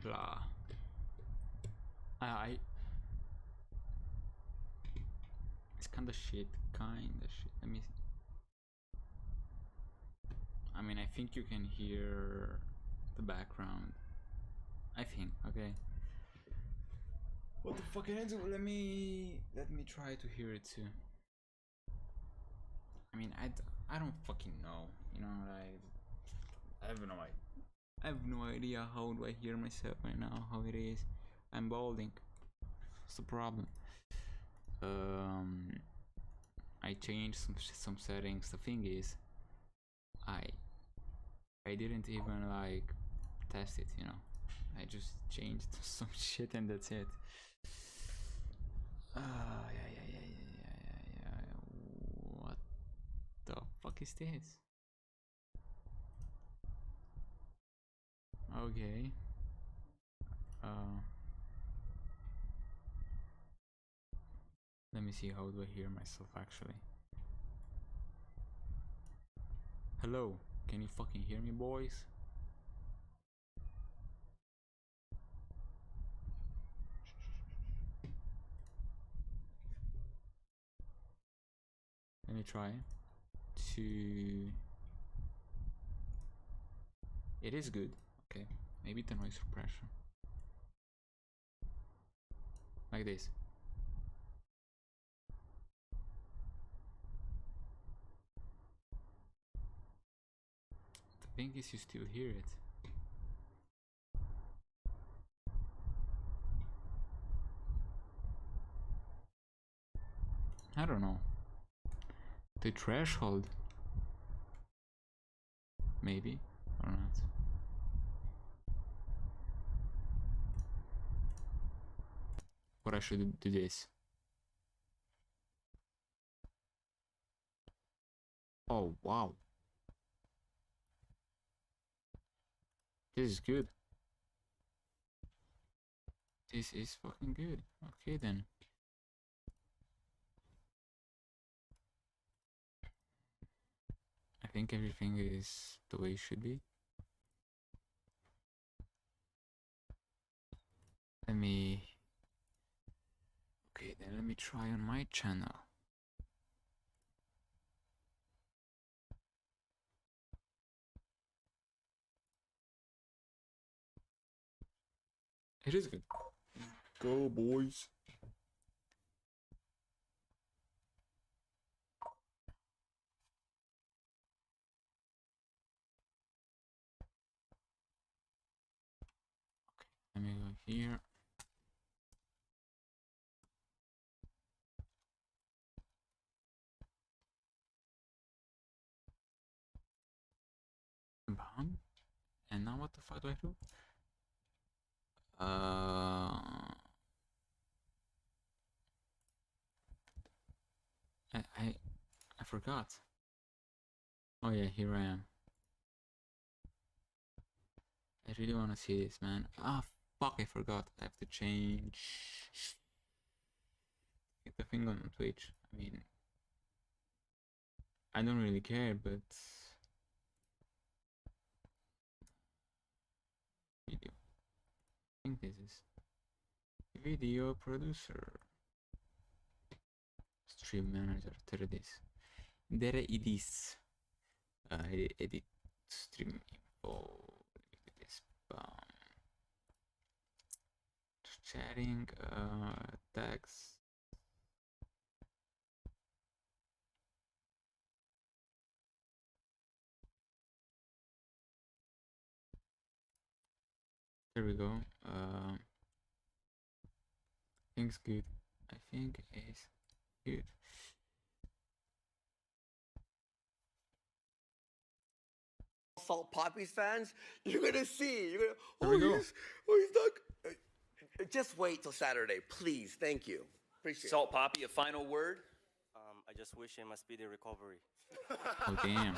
Blah. It's kinda shit. Let me. I mean, I think you can hear the background. I think. Okay. What the fuck can I do? Let me try to hear it too. I mean, I don't fucking know. You know, I have no idea. I have no idea how do I hear myself right now. How it is. I'm balding. What's the problem? I changed some settings. The thing is, I didn't even like test it. You know, I just changed some shit and that's it. Yeah. What the fuck is this? Okay. Let me see, how do I hear myself actually? Hello, can you fucking hear me, boys? Let me try to. It is good. Okay, maybe the noise suppression. Like this. The thing is, you still hear it. I don't know. The threshold. Maybe or not. Or I should do this. Oh wow. This is good. This is fucking good. Okay then. I think everything is the way it should be. Let me. Okay, then let me try on my channel. It is good. Go, boys. Okay, let me go here. Bam. And now what the fuck do I do? I forgot. Oh yeah, here I am. I really want to see this, man. Ah, fuck, I forgot. I have to change the thing on Twitch. I mean, I don't really care, but video. I think this is video producer, stream manager. There it is. There it is. Edit stream info. This chatting tags. There we go. Things good. I think it's good. Salt Poppies fans, you're gonna see. You're gonna. He's not. Just wait till Saturday, please. Thank you. Appreciate Salt Poppy, a final word. I just wish him a speedy recovery. Oh damn.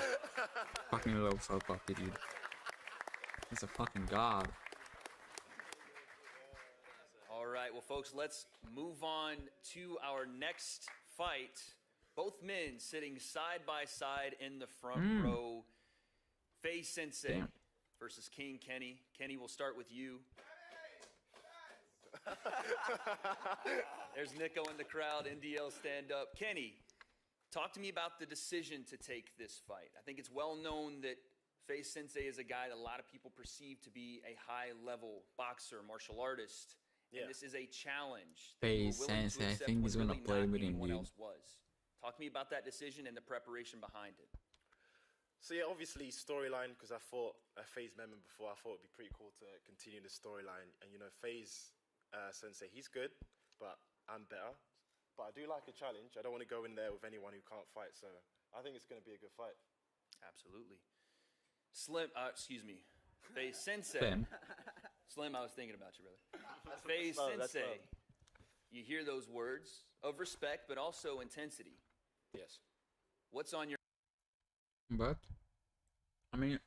Fucking love Salt Poppy, dude. He's a fucking god. All right, well, folks, let's move on to our next fight. Both men sitting side by side in the front row. Faye Sensei versus King Kenny. Kenny, we'll start with you. There's Nico in the crowd, NDL stand up. Kenny, talk to me about the decision to take this fight. I think it's well known that Face Sensei is a guy that a lot of people perceive to be a high-level boxer, martial artist. Yeah. And this is a challenge. Face Sensei, I think he's gonna play with him, dude. Else was. Talk to me about that decision and the preparation behind it. So yeah, obviously storyline, because I fought a FaZe member before. I thought it'd be pretty cool to continue the storyline. And you know, FaZe Sensei, he's good, but I'm better. But I do like a challenge. I don't want to go in there with anyone who can't fight. So I think it's going to be a good fight. Absolutely. FaZe Sensei. Slim, I was thinking about you, brother. FaZe Sensei. You hear those words of respect, but also intensity. Yes. What's on your... But, I mean,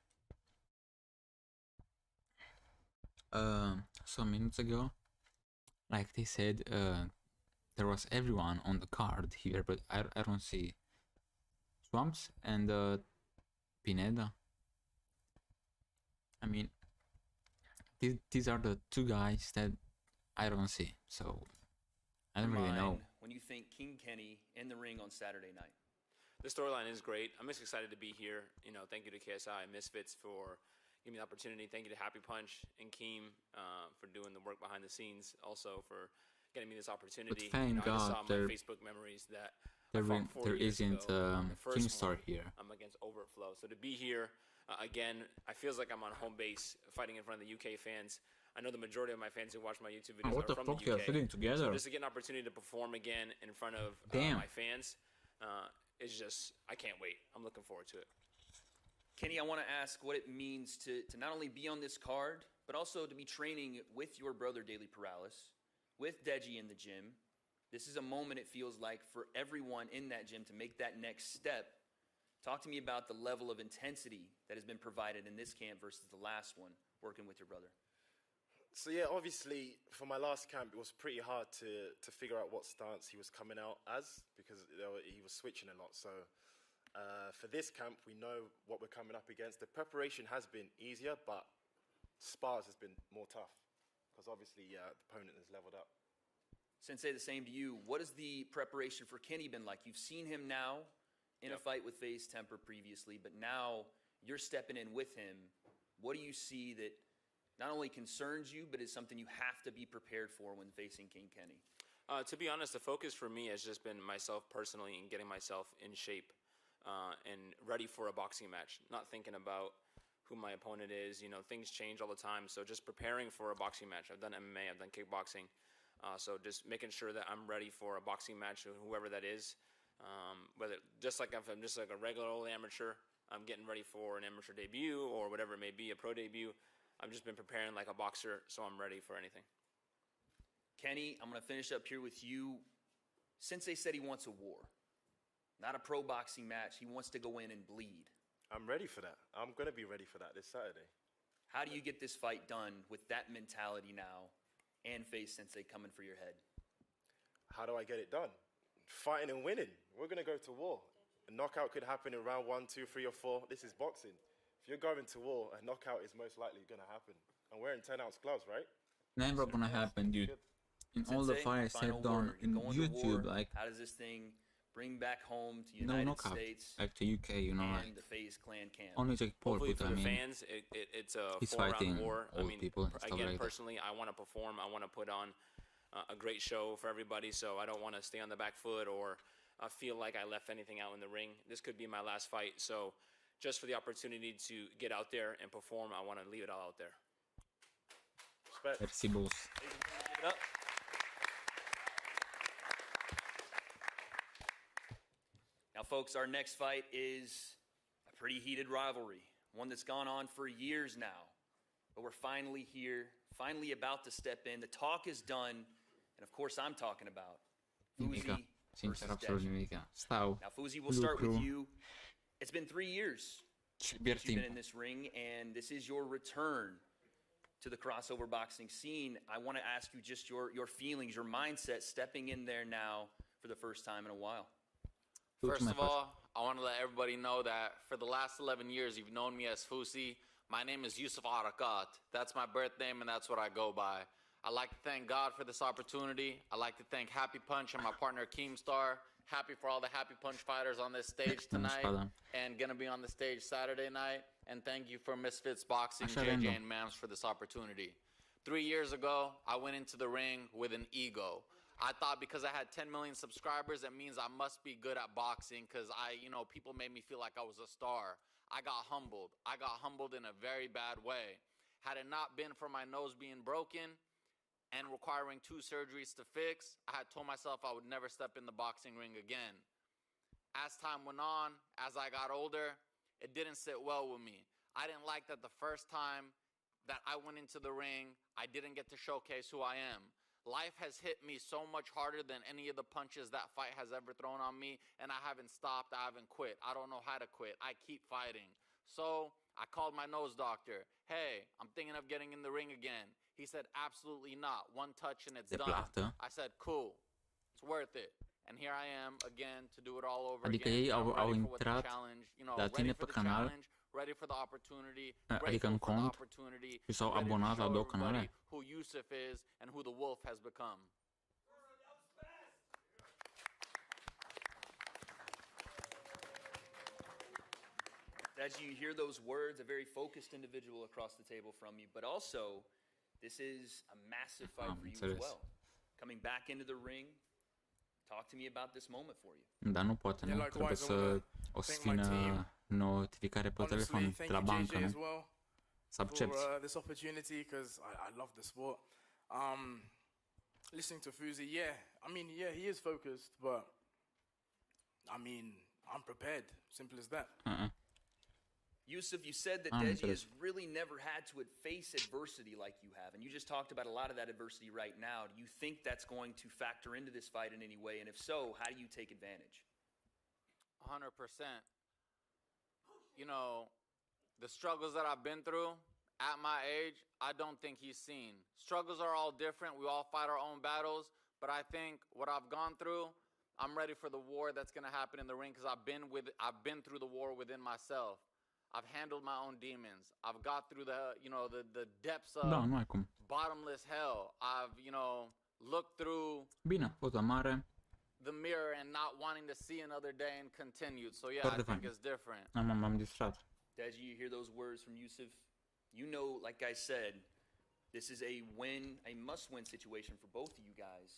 some minutes ago, like they said, there was everyone on the card here, but I don't see Swamps and Pineda. I mean, these are the two guys that I don't see, so I don't really know. When you think King Kenny in the ring on Saturday night. The storyline is great. I'm just excited to be here. You know, thank you to KSI and Misfits for giving me the opportunity. Thank you to Happy Punch and Keem for doing the work behind the scenes. Also for getting me this opportunity. But thank I just God saw my Facebook memories that there years isn't ago. The first Kingstar one, here. I'm against Overflow. So to be here again, I feels like I'm on home base fighting in front of the UK fans. I know the majority of my fans who watch my YouTube videos What are the from fuck the you are UK. sitting together? So just to get an opportunity to perform again in front of my fans, it's just, I can't wait. I'm looking forward to it. Kenny, I want to ask what it means to not only be on this card, but also to be training with your brother, Daily Perales, with Deji in the gym. This is a moment, it feels like, for everyone in that gym to make that next step. Talk to me about the level of intensity that has been provided in this camp versus the last one, working with your brother. So yeah, obviously for my last camp, it was pretty hard to figure out what stance he was coming out as because he was switching a lot. So for this camp, we know what we're coming up against. The preparation has been easier, but spars has been more tough because obviously the opponent has leveled up. Sensei, the same to you. What has the preparation for Kenny been like? You've seen him now in a fight with FaZe Temper previously, but now you're stepping in with him. What do you see that not only concerns you, but is something you have to be prepared for when facing King Kenny? To be honest, the focus for me has just been myself personally and getting myself in shape and ready for a boxing match. Not thinking about who my opponent is. You know, things change all the time. So just preparing for a boxing match. I've done MMA, I've done kickboxing. So just making sure that I'm ready for a boxing match, whoever that is. Whether just like if I'm just like a regular old amateur, I'm getting ready for an amateur debut or whatever it may be, a pro debut. I've just been preparing like a boxer, so I'm ready for anything. Kenny, I'm going to finish up here with you. Sensei said he wants a war, not a pro boxing match. He wants to go in and bleed. I'm ready for that. I'm going to be ready for that this Saturday. How do you get this fight done with that mentality now and FaZe Sensei coming for your head? How do I get it done? Fighting and winning. We're going to go to war. A knockout could happen in round 1, 2, 3, or 4. This is boxing. If you're going to war, a knockout is most likely going to happen. And we're in 10-ounce gloves, right? Never gonna happen, dude. In all the fights I've done in YouTube, like how does this thing bring back home to United States? Like to UK, you know, and like the FaZe Clan camp. only Jake Paul, Hopefully but for I the mean, fans, it's a he's 4-round fighting war. I old mean, people and stuff again, like that. personally, I want to perform. I want to put on a great show for everybody. So I don't want to stay on the back foot or feel like I left anything out in the ring. This could be my last fight. So just for the opportunity to get out there and perform, I want to leave it all out there. Respect. Merci, boss. Give it up. Now, folks, our next fight is a pretty heated rivalry, one that's gone on for years now. But we're finally here, finally about to step in. The talk is done, and of course, I'm talking about Fuzi versus Deji. Now, Fuzi, we'll start with you. It's been 3 years since you've been in this ring, and this is your return to the crossover boxing scene. I want to ask you just your feelings, your mindset stepping in there now for the first time in a while. First of all, I want to let everybody know that for the last 11 years, you've known me as Fusi. My name is Yusuf Arakat. That's my birth name, and that's what I go by. I'd like to thank God for this opportunity. I'd like to thank Happy Punch and my partner Keemstar. Happy for all the Happy Punch fighters on this stage tonight and gonna be on the stage Saturday night. And thank you for Misfits Boxing, JJ and Mams for this opportunity. 3 years ago, I went into the ring with an ego. I thought because I had 10 million subscribers, that means I must be good at boxing because people made me feel like I was a star. I got humbled. I got humbled in a very bad way. Had it not been for my nose being broken and requiring 2 surgeries to fix, I had told myself I would never step in the boxing ring again. As time went on, as I got older, it didn't sit well with me. I didn't like that the first time that I went into the ring, I didn't get to showcase who I am. Life has hit me so much harder than any of the punches that fight has ever thrown on me, and I haven't stopped, I haven't quit. I don't know how to quit. I keep fighting. So I called my nose doctor. Hey, I'm thinking of getting in the ring again. He said, absolutely not. 1 touch and it's done. I said, cool. It's worth it. And here I am again to do it all over Adică again. ei au ready for what the intrat challenge, la tine pe canal, ready for the opportunity, adică în cont, și s-au abonat la 2 canale. Who Yusuf is and who the Wolf has become. As you hear those words, a very focused individual across the table from you, but also this is a massive fight for you as well. Coming back into the ring, talk to me about this moment for you. Dar nu poate, nu? Trebuie să o să vină notificare pe telefon de la bancă, nu? Să accepti. For this opportunity, because I love the sport. Listening to Fuzi, he is focused, but I'm prepared. Simple as that. Yusuf, you said that Deji has really never had to face adversity like you have, and you just talked about a lot of that adversity right now. Do you think that's going to factor into this fight in any way? And if so, how do you take advantage? 100%. You know, the struggles that I've been through at my age, I don't think he's seen. Struggles are all different. We all fight our own battles, but I think what I've gone through, I'm ready for the war that's going to happen in the ring because I've been through the war within myself. I've handled my own demons. I've got through the depths of bottomless hell. I've, looked through the mirror and not wanting to see another day and continued. So yeah, I think it's different. M-am distrat. Deji, you hear those words from Yusuf? You know, like I said, this is a must-win situation for both of you guys.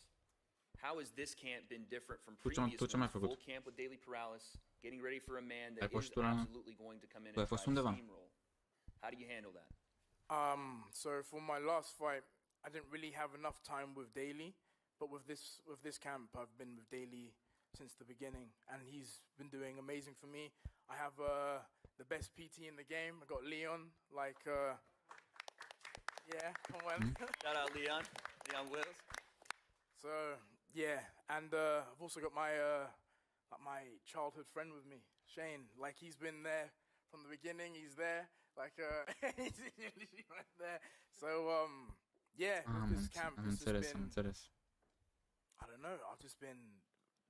How has this camp been different from previous full camp with Daily Paralysis, getting ready for a man that is absolutely going to come in and try to steamroll? How do you handle that? So for my last fight, I didn't really have enough time with Daily, but with this camp, I've been with Daily since the beginning, and he's been doing amazing for me. I have the best PT in the game. I got Leon, come on. Shout out Leon Wills. So yeah, and I've also got my childhood friend with me, Shane. Like he's been there from the beginning. He's there, he's right there. So with this camp, this has been. I don't know. I've just been.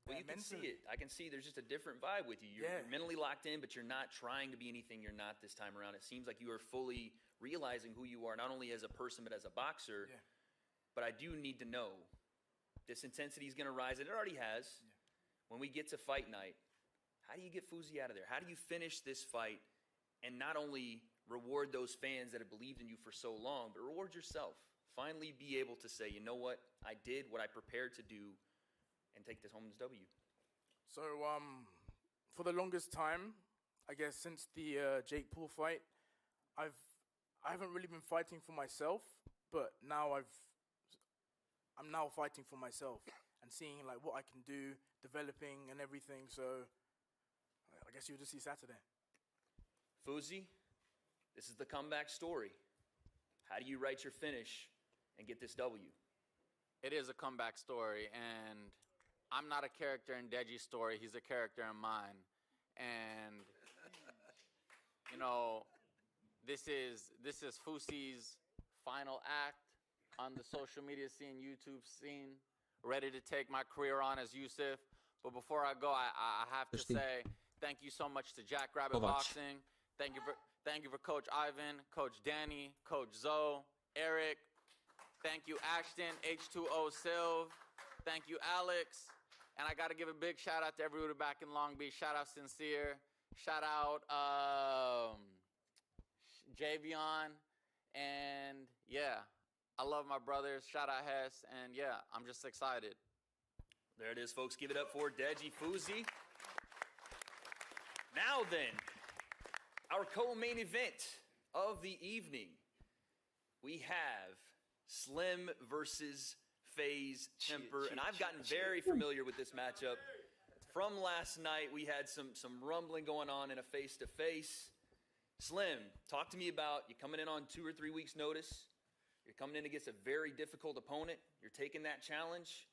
Well, you can see it. I can see there's just a different vibe with you. You're mentally locked in, but you're not trying to be anything you're not this time around. It seems like you are fully realizing who you are, not only as a person, but as a boxer. Yeah. But I do need to know, this intensity is going to rise, and it already has. Yeah. When we get to fight night, how do you get Fuzi out of there? How do you finish this fight and not only reward those fans that have believed in you for so long, but reward yourself? Finally be able to say, you know what? I did what I prepared to do and take this home as W. So, for the longest time, I guess since the Jake Paul fight, I haven't really been fighting for myself, but now I'm now fighting for myself and seeing like what I can do, developing and everything. So, I guess you'll just see Saturday. Fuzi, this is the comeback story. How do you write your finish and get this W? It is a comeback story, and I'm not a character in Deji's story. He's a character in mine. And, this is Fuzi's final act on the social media scene, YouTube scene, ready to take my career on as Yusuf. But before I go, I have to say thank you so much to Jackrabbit Boxing. Thank you for Coach Ivan, Coach Danny, Coach Zoe, Eric. Thank you, Ashton, H2O Silv. Thank you, Alex. And I got to give a big shout out to everybody back in Long Beach. Shout out Sincere. Shout out Javion. And yeah, I love my brothers. Shout out Hess. And yeah, I'm just excited. There it is, folks. Give it up for Deji Fuzi. Now then, our co-main event of the evening. We have Slim versus FaZe Temper. And I've gotten very familiar with this matchup. From last night, we had some rumbling going on in a face-to-face. Slim, talk to me about you coming in on 2 or 3 weeks' notice. You're coming in against a very difficult opponent. You're taking that challenge.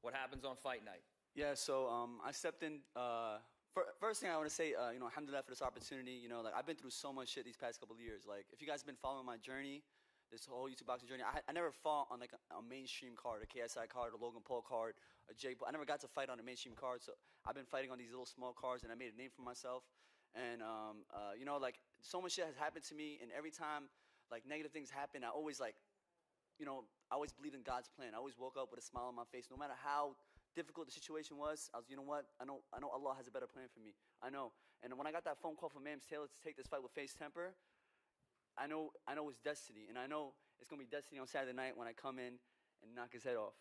What happens on fight night? Yeah, so I stepped in. First thing I want to say, alhamdulillah for this opportunity. I've been through so much shit these past couple of years. Like, if you guys have been following my journey, this whole YouTube boxing journey, I never fought on like a mainstream card, a KSI card, a Logan Paul card, a Jake Paul. I never got to fight on a mainstream card, so I've been fighting on these little small cards, and I made a name for myself. And like so much shit has happened to me, and every time like negative things happen, I always I always believed in God's plan. I always woke up with a smile on my face, no matter how difficult the situation was. I was, you know what? I know Allah has a better plan for me. I know. And when I got that phone call from Mams Taylor to take this fight with FaZe Temper, I know it's destiny, and I know it's gonna be destiny on Saturday night when I come in and knock his head off.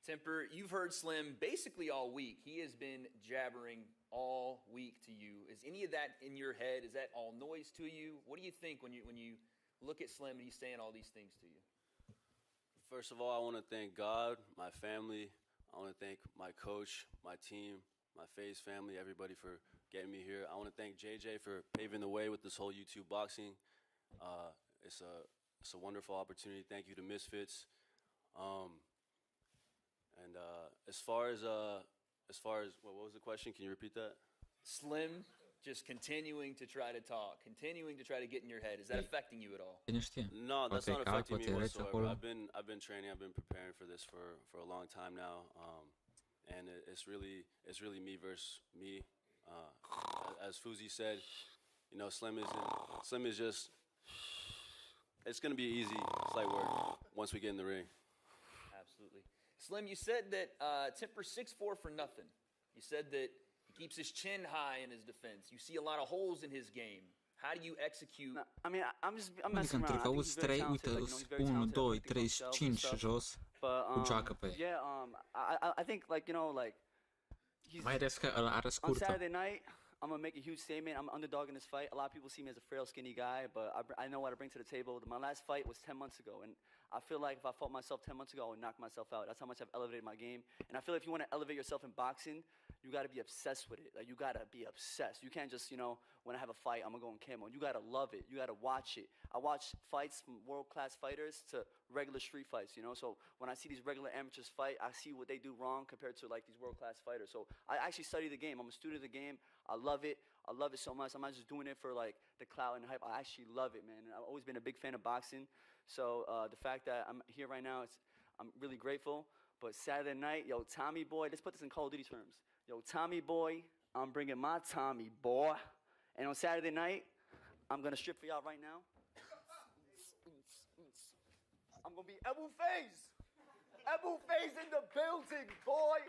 Temper, you've heard Slim basically all week. He has been jabbering all week to you. Is any of that in your head? Is that all noise to you? What do you think when you look at Slim and he's saying all these things to you? First of all, I want to thank God, my family. I want to thank my coach, my team, my FaZe family, everybody for getting me here. I want to thank JJ for paving the way with this whole YouTube boxing. It's a wonderful opportunity. Thank you to Misfits. And as far as what was the question? Can you repeat that? Slim just continuing to try to talk, continuing to try to get in your head. Is that affecting you at all? No, that's not affecting me whatsoever. I've been training. I've been preparing for this for a long time now, and it's really me versus me. As Fuzi said, Slim is just. It's gonna be easy, slight work once we get in the ring. Absolutely. Slim, you said that Temper's 6'4" for nothing. You said that he keeps his chin high in his defense. You see a lot of holes in his game. How do you execute? No, I mean, I'm Când messing around. trecă auzi 3, uite, 1, 2, 3, 5 jos, cu geacă pe yeah, I think he's mai ales că ăla are on scurtă. Saturday night, I'm gonna make a huge statement. I'm an underdog in this fight. A lot of people see me as a frail, skinny guy, but I know what I bring to the table. My last fight was 10 months ago, and I feel like if I fought myself 10 months ago, I would knock myself out. That's how much I've elevated my game. And I feel like if you want to elevate yourself in boxing, you got to be obsessed with it. Like, you got to be obsessed. You can't just, when I have a fight, I'm going to go in camo. You got to love it. You got to watch it. I watch fights from world-class fighters to regular street fights, So when I see these regular amateurs fight, I see what they do wrong compared to, these world-class fighters. So I actually study the game. I'm a student of the game. I love it. I love it so much. I'm not just doing it for, the clout and hype. I actually love it, man. And I've always been a big fan of boxing. So the fact that I'm here right now, I'm really grateful. But Saturday night, yo, Tommy boy, let's put this in Call of Duty terms. Yo, Tommy boy, I'm bringing my Tommy boy. And on Saturday night, I'm going to strip for y'all right now. I'm going to be Ebu FaZe. Ebu FaZe in the building, boy.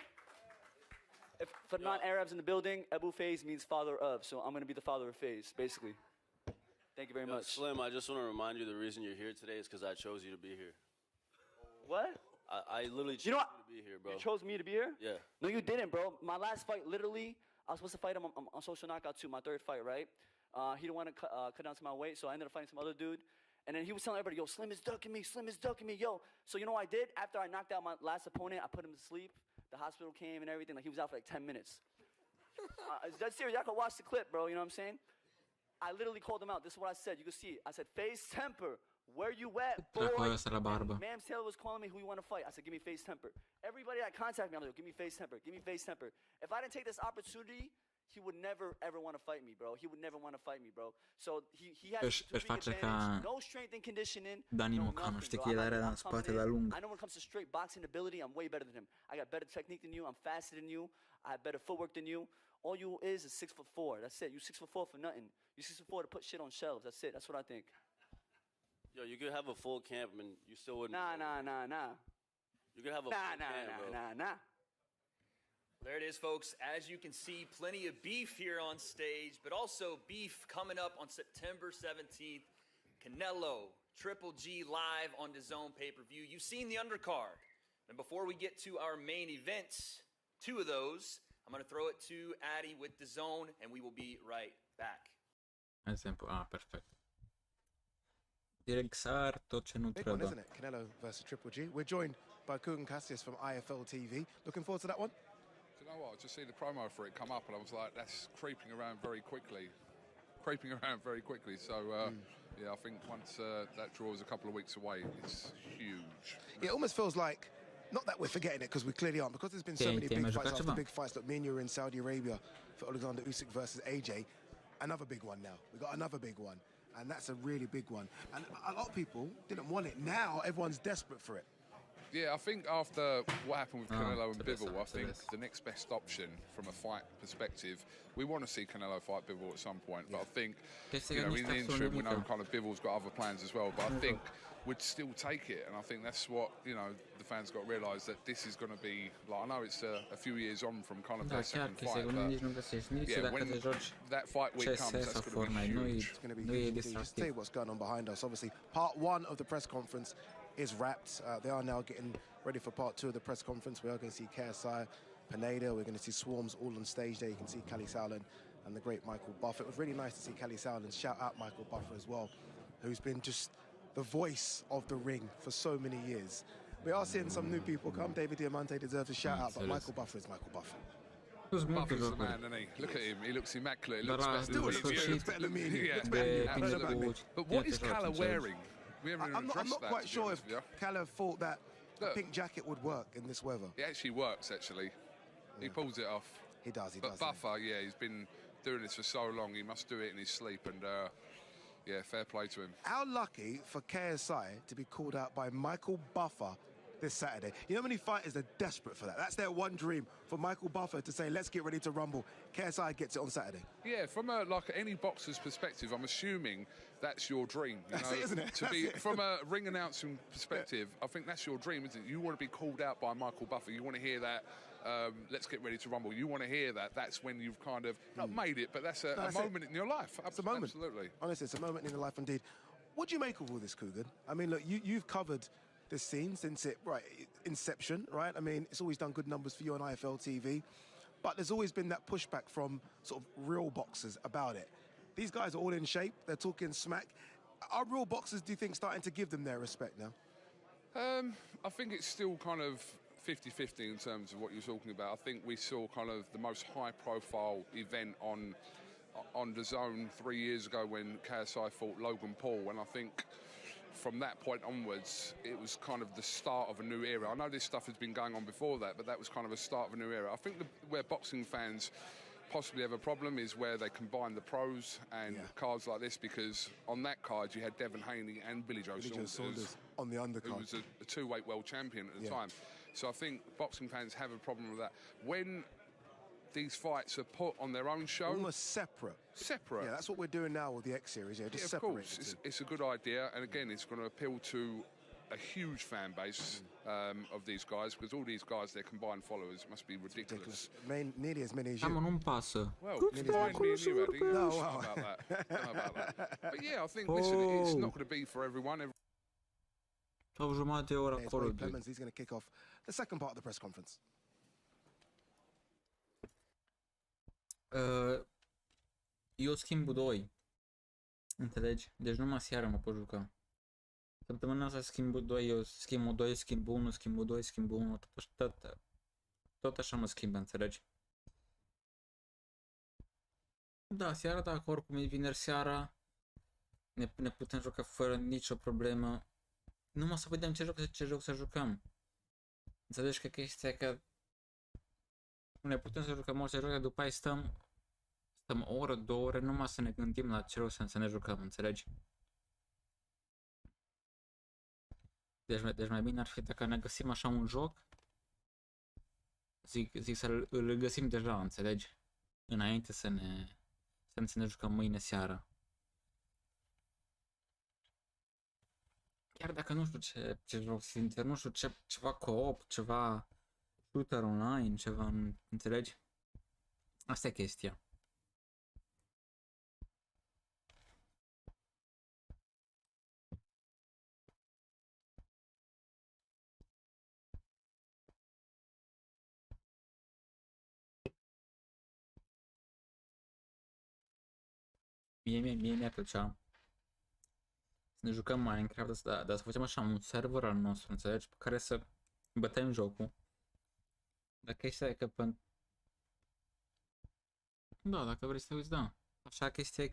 For non-Arabs in the building, Ebu FaZe means father of. So I'm going to be the father of FaZe, basically. Thank you very much. Slim, I just want to remind you the reason you're here today is because I chose you to be here. What? I literally chose you to be here, bro. You chose me to be here? Yeah. No, you didn't, bro. My last fight, literally, I was supposed to fight him on Social Knockout 2, my third fight, right? He didn't want to cut down to my weight, so I ended up fighting some other dude. And then he was telling everybody, yo, Slim is ducking me, Slim is ducking me, yo. So you know what I did? After I knocked out my last opponent, I put him to sleep. The hospital came and everything. He was out for 10 minutes. That's serious. Y'all can watch the clip, bro. You know what I'm saying? I literally called him out. This is what I said. You can see it. I said, FaZe Temper, where you at, boy? Mams Taylor was calling me who you want to fight. I said, give me FaZe Temper. Everybody that contacted me, I'm like, give me FaZe Temper. Give me FaZe Temper. If I didn't take this opportunity, he would never, ever want to fight me, bro. He would never want to fight me, bro. So he has no strength and conditioning, Dani no Mocanu, nothing, știi bro. că el are în spate la lung. I know when it comes to straight boxing ability, I'm way better than him. I got better technique than you. I'm faster than you. I have better footwork than you. All you is 6'4". That's it. You 6'4" for nothing. You 6'4" to put shit on shelves. That's it. That's what I think. Yo, you could have a full camp and you still wouldn't. Nah. You could have a full camp, bro. Nah. There it is, folks. As you can see, plenty of beef here on stage, but also beef coming up on September 17th. Canelo, Triple G live on DAZN pay-per-view. You've seen the undercard. And before we get to our main events, two of those, I'm going to throw it to Addy with DAZN, and we will be right back. Exemplu. Perfect. Direct sar tot ce nu Big one, trebuie. isn't it? Canelo versus Triple G. We're joined by Kugan Cassius from IFL TV. Looking forward to that one? Do you know what? I just see the promo for it come up, and I was like, that's creeping around very quickly. So, yeah, I think once that draw is a couple of weeks away, it's huge. It almost feels like, not that we're forgetting it, because we clearly aren't, because there's been so many big fights after big fights. Look, me and you were in Saudi Arabia for Alexander Usyk versus AJ. Another big one now. We got another big one, and that's a really big one. And a lot of people didn't want it. Now everyone's desperate for it. Yeah, I think after what happened with Canelo and Bivol, I think the next best option from a fight perspective, we want to see Canelo fight Bivol at some point, but I think, you know, in the interim, we know kind of Bivol's got other plans as well, but I think we'd still take it, and I think that's what, you know, the fans got to realise, that this is going to be, like, I know it's a few years on from kind of their second fight, but yeah, when that fight week comes, that's going to be huge. It's going to be huge. Just tell you what's going on behind us. Obviously, part one of the press conference is wrapped. They are now getting ready for part two of the press conference. We are going to see KSI, Pineda. We're going to see Swarms all on stage there. You can see Callie Sauerland and the great Michael Buffer. It was really nice to see Callie Sauerland. Shout out Michael Buffer as well, who's been just the voice of the ring for so many years. We are seeing some new people come. David Diamante deserves a shout out, but Michael Buffer is Michael Buffer. Buffer's the man, isn't he? Look at him. He looks immaculate. He looks better than me. But what is Calla wearing? I'm not quite sure if Calla thought that a pink jacket would work in this weather. It actually works, actually. He pulls it off. He does, But Buffer, yeah, he's been doing this for so long, he must do it in his sleep, and yeah, fair play to him. How lucky for KSI to be called out by Michael Buffer this Saturday. You know how many fighters are desperate for that? That's their one dream, for Michael Buffer to say, let's get ready to rumble. KSI gets it on Saturday. Yeah, from like any boxer's perspective, I'm assuming that's your dream. You that's know, it, isn't it? To be, from a ring announcing perspective, I think that's your dream, isn't it? You want to be called out by Michael Buffer. You want to hear that, let's get ready to rumble. You want to hear that. That's when you've kind of, not made it, but that's a moment in your life. It's a moment. Absolutely. Honestly, it's a moment in your life indeed. What do you make of all this, Kugan? I mean, look, you've covered this scene since inception, right? I mean, it's always done good numbers for you on IFL TV, but there's always been that pushback from sort of real boxers about it. These guys are all in shape. They're talking smack. Are real boxers, do you think, starting to give them their respect now? I think it's still kind of 50-50 in terms of what you're talking about. I think we saw kind of the most high-profile event on DAZN 3 years ago when KSI fought Logan Paul, and I think from that point onwards, it was kind of the start of a new era. I know this stuff has been going on before that, but that was kind of a start of a new era. I think where boxing fans possibly have a problem is where they combine the pros and cards like this, because on that card you had Devin Haney and Billy Joe Saunders on the undercard, who was a two-weight world champion at the time. So I think boxing fans have a problem with that. When these fights are put on their own show, almost separate. Yeah, that's what we're doing now with the X Series. Yeah, just separate. Of course, it's a good idea, and again, it's going to appeal to a huge fan base of these guys, because all these guys, their combined followers, must be ridiculous. Nearly as many as you. Non pasă. Well, it's mine, me and you, Eddie. No, wow. About that. But yeah, I think, listen, it's not going to be for everyone. Sau jumătate de oră acolo. He's going to kick off the second part of the press conference. Eu schimbul 2. Înțelegi? Deci numai seara mă pot juca. Săptămâna asta schimbul 2, eu schimbul 2, schimbul 1, schimbul 2, schimbul 1, tot așa mă schimbă, înțelegi? Da, seara, dacă oricum e vineri seara, ne putem juca fără nicio problemă. Numai să vedem ce joc să jucăm. Înțelegi că chestia e că ne putem să jucăm orice joc, după aia stăm o oră, 2 ore, numai să ne gândim la ce rost să ne jucăm, înțelegi? Deci mai bine ar fi dacă ne găsim așa un joc, zic să îl găsim deja, înțelegi? Înainte să ne jucăm mâine seara. Chiar dacă nu știu ce joc sincer, nu știu ceva co-op, ceva shooter online, ceva, înțelegi? Asta e chestia. Mie mi-ar plăcea să ne jucăm Minecraft, dar să facem așa un server al nostru, înțelegi? Pe care să bătem jocul. Dar chestia e că da, dacă vrei să te uiți, da. Așa chestia e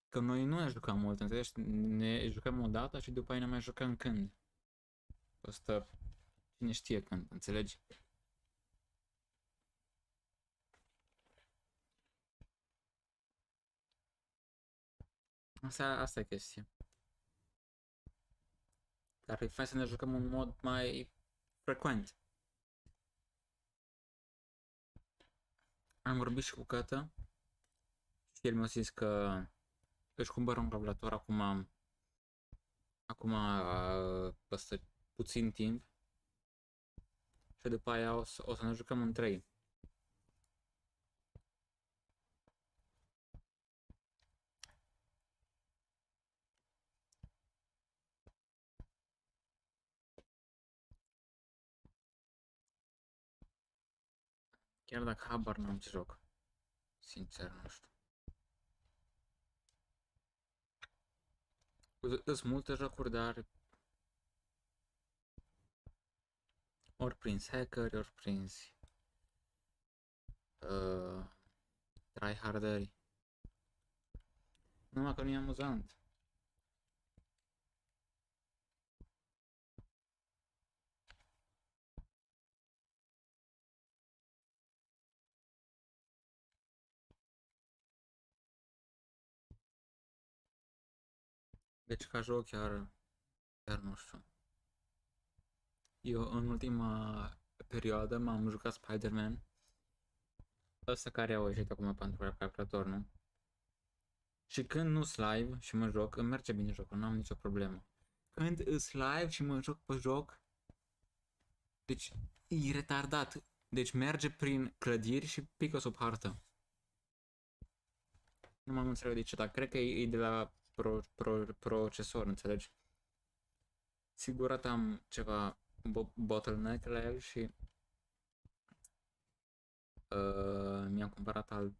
că noi nu ne jucăm mult, înțelegi? Ne jucăm o dată și după aia ne mai jucăm când. Asta cine știe când, înțelegi? Asta e chestia. Dar e fain să ne jucăm în mod mai frecvent. Am vorbit și cu Cătă și el mi-a zis că își cumpără un calculator acum peste puțin timp și după aia o să ne jucăm în 3. Chiar dacă habar n-am ce joc. Sincer, nu știu. Sunt multe jocuri, dar ori prins hackeri, ori prins tryharderi. Numai că nu e amuzant. Deci ca joc chiar nu știu. Eu în ultima perioadă m-am jucat Spider-Man. Ăsta care au ieșit acum pentru calculator, nu? Și când nu-s live și mă joc, îmi merge bine jocul, nu am nicio problemă. Când îs live și mă joc pe joc, deci e retardat. Deci merge prin clădiri și pică sub hartă. Nu m-am înțeles de ce, dar cred că e de la procesor, înțelegi? Sigur am ceva bottleneck la el și mi-am cumpărat alt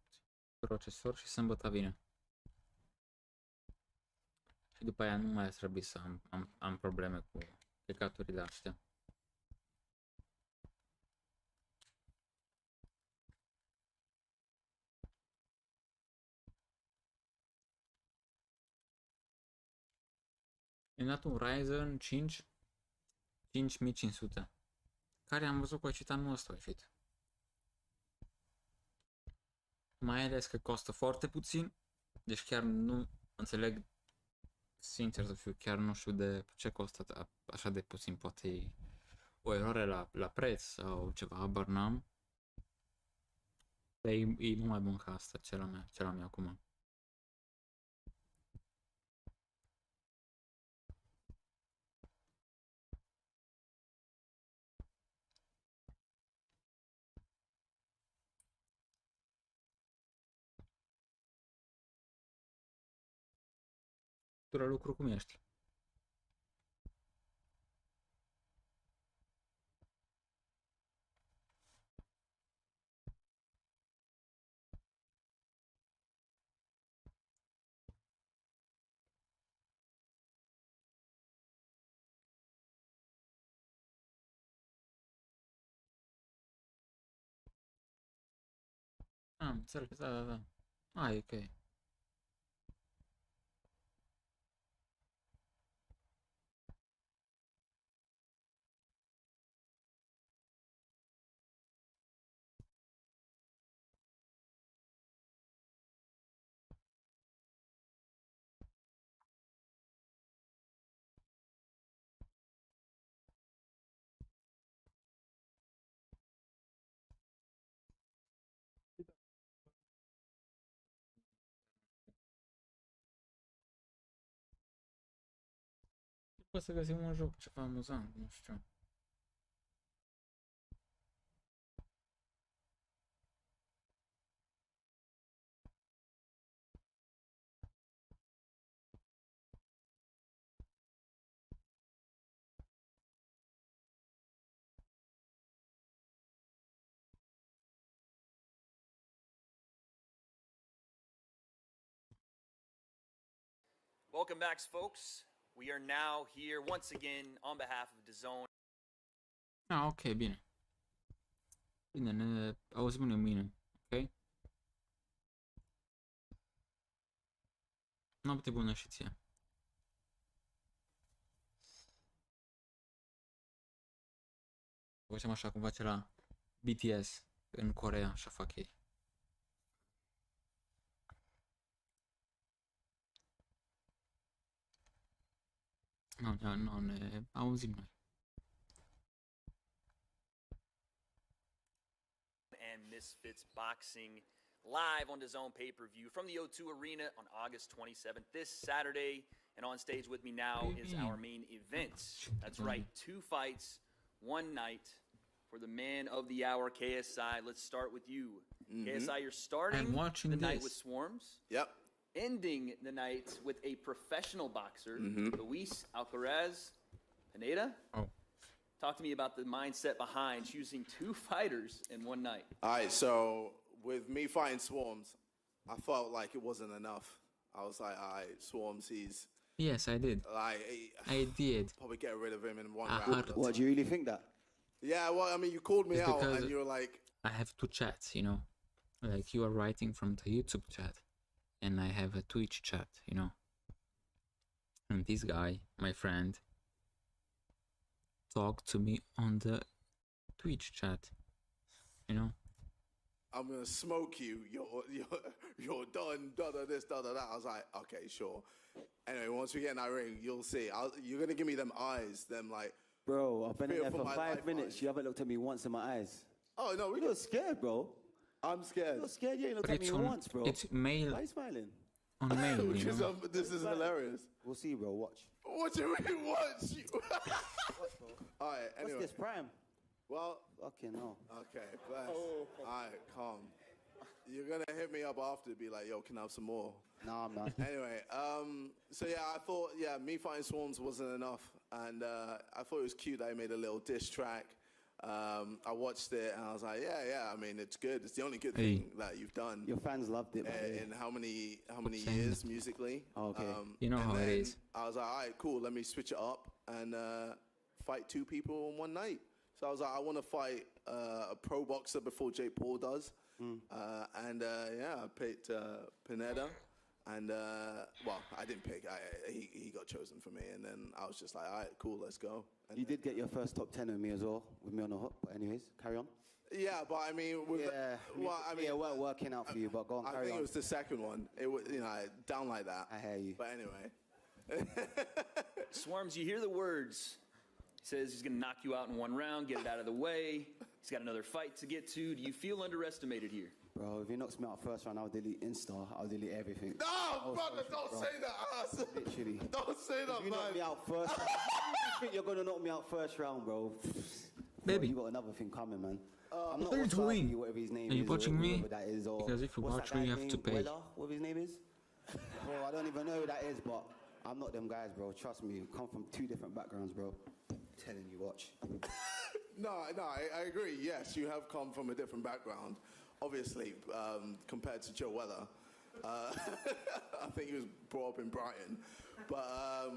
procesor și sâmbătă vine. Și după aia nu mai trebuie să am probleme cu plecaturile astea. Mi-am dat un Ryzen 5 5500, care am văzut că a ieșit anul ăsta, a ieșit. Mai ales că costă foarte puțin, deci chiar nu înțeleg, sincer să fiu, chiar nu știu de ce costă așa de puțin, poate e o eroare la preț sau ceva, habar n-am. Dar e mult mai bun ca asta, ce l-am eu acum. Tu la lucru cum ești? Am înțeles, da. E ok. Poți să găsim un joc ceva amuzant, nu știu. Welcome back, folks. We are now here once again on behalf of DAZN. Ah, ok, bine. Bine, ne auzim mâine, ok? Noapte bună și ție. Facem așa cum face la BTS în Coreea, așa fac ei. Nu, ne auzim noi. And Misfits Boxing live on DAZN pay-per-view from the O2 Arena on August 27th, this Saturday. And on stage with me now is our main event. That's right, 2 fights, 1 night for the man of the hour, KSI. Let's start with you. KSI, you're starting the night with Swarms. Yep. Ending the night with a professional boxer, Luis Alcaraz Pineda. Oh. Talk to me about the mindset behind choosing 2 fighters in one night. All right, so with me fighting Swarms, I felt like it wasn't enough. I was like, all right, Swarms, he's... Yes, I did. Like, I did. Probably get rid of him in one round. What, do you really think that? Yeah, well, I mean, you called me out and you were like... I have 2 chats, you know? Like, you are writing from the YouTube chat. And I have a Twitch chat, you know? And this guy, my friend, talked to me on the Twitch chat, you know? I'm gonna smoke you. You're done. This, that. I was like, okay, sure. Anyway, once we get in that ring, you'll see. You're gonna give me them eyes, them like. Bro, I've been in there for 5 minutes. You haven't looked at me once in my eyes. Oh no, you're scared, bro. I'm scared. You're scared. You ain't looked at me once, bro. It's mail. Why are you smiling? On mail, you know? This is hilarious. We'll see, bro. Watch. What do you mean, watch? Watch, bro. All right. Anyway. What's this, Prime? Well, fucking no. Okay, bless. All right, calm. You're gonna hit me up after to be like, yo, can I have some more? No, I'm not. Anyway, so yeah, I thought, me fighting Swarms wasn't enough, and I thought it was cute that I made a little diss track. I watched it and I was like, yeah, I mean, it's good. It's the only good thing that you've done. Your fans loved it. In how many years musically? Okay. You know how it is. I was like, all right, cool. Let me switch it up and fight 2 people in one night. So I was like, I want to fight a pro boxer before Jake Paul does. I picked Pineda. And, I didn't pick. He got chosen for me. And then I was just like, all right, cool, let's go. And you did get your first top 10 with me as well, with me on the hook. But anyways, carry on. Yeah, but I mean... it weren't working out for you, but go on, carry on. I think it was the second one. It was, down like that. I hear you. But anyway. Swarms, you hear the words. He says he's going to knock you out in 1 round, get it out of the way. He's got another fight to get to. Do you feel underestimated here? Bro, if he knocks me out first round, I'll delete Insta. I'll delete everything. No, brother, don't say that, ass. Literally. Don't say that, if you man. knock me out first round, you think you're going to knock me out first round, bro? Baby. You got another thing coming, man. I'm not what are you doing? You, whatever his name are you watching me? That is, or because if you watch me, you have to pay. What his name is? Bro, I don't even know who that is, but I'm not them guys, bro. Trust me. You come from 2 different backgrounds, bro. I'm telling you, watch. No, I agree. Yes, you have come from a different background. Obviously, compared to Joe Weather. I think he was brought up in Brighton. But,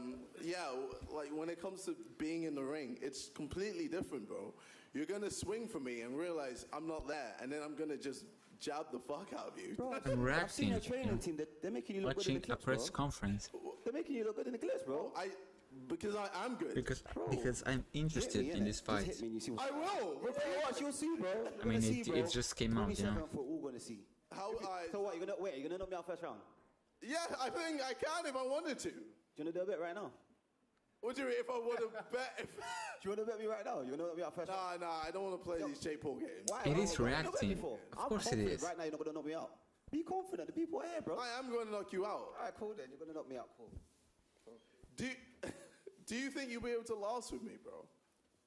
like when it comes to being in the ring, it's completely different, bro. You're going to swing for me and realize I'm not there, and then I'm going to just jab the fuck out of you. Bro, I'm reacting. I've seen your training team. They're making you look good in the clips, watching a press conference. They're making you look good in the clips, bro. Because I am good. Because I'm interested in this fight. Hit me and you see I will. Watch, you'll see, bro. I mean, it just came out, you know. We're all gonna see. So what? You're gonna knock me out first round? Yeah, I think I can if I wanted to. Do you wanna do a bet right now? What do you mean if I want to bet? Do you wanna bet me right now? You wanna knock me out first round? Nah, I don't want to play these Jake Paul games. Why? It is reacting. Of course it is. Right now, you're not gonna knock me out. Be confident. The people are here, bro. I am going to knock you out. All right, cool then. You're gonna knock me out. Cool. Do you think you'll be able to last with me, bro?